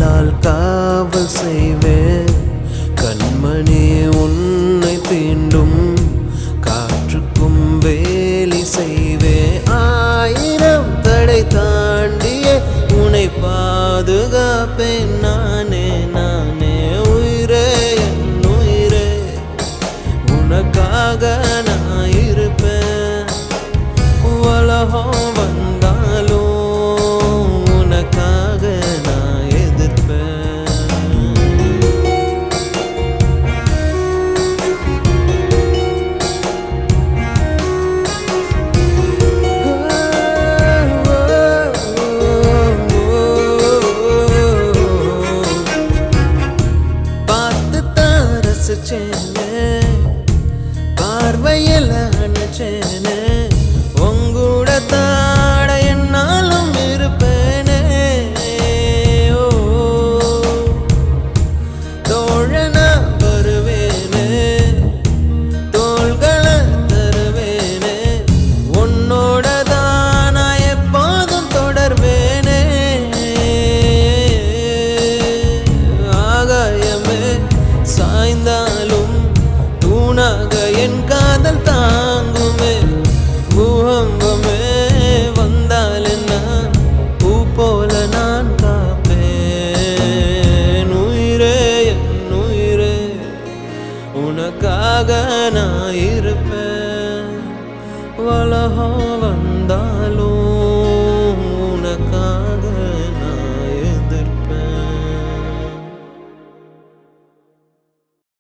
கண்களால் காவல் செய்வேன். கண்மணி உன்னை தீண்டும் காற்றுக்கும் வேலி செய்வேன். 1000 தடை தாண்டியே உன்னை பாதுகாப்பேன். நானே நானே உயிரே என் உயிரே உனக்காக நான் இருப்பேன். உலகம் வந்தாலும் உனக்காக நான் எதிர்ப்பேன். பார்த்து தான் ரசிச்சேனே, பார்வையில் அனுச்சேனே, உங்கூட தாட என்னாலும் இருப்பேனே. ஓ தோழனா வருவேனே, தோள்களை தருவேனே, உன்னோட தான் நான் எப்போதும் தொடர்வேனே. ஆகாயமே சாய்ந்தாலும் தூணாக என் காதல் தாங்குமே. பூகம்பமே வந்தால் என்ன பூ போல நான் காப்பேன். உயிரே என் உயிரே உனக்காக நான் இருப்பேன். உலகம்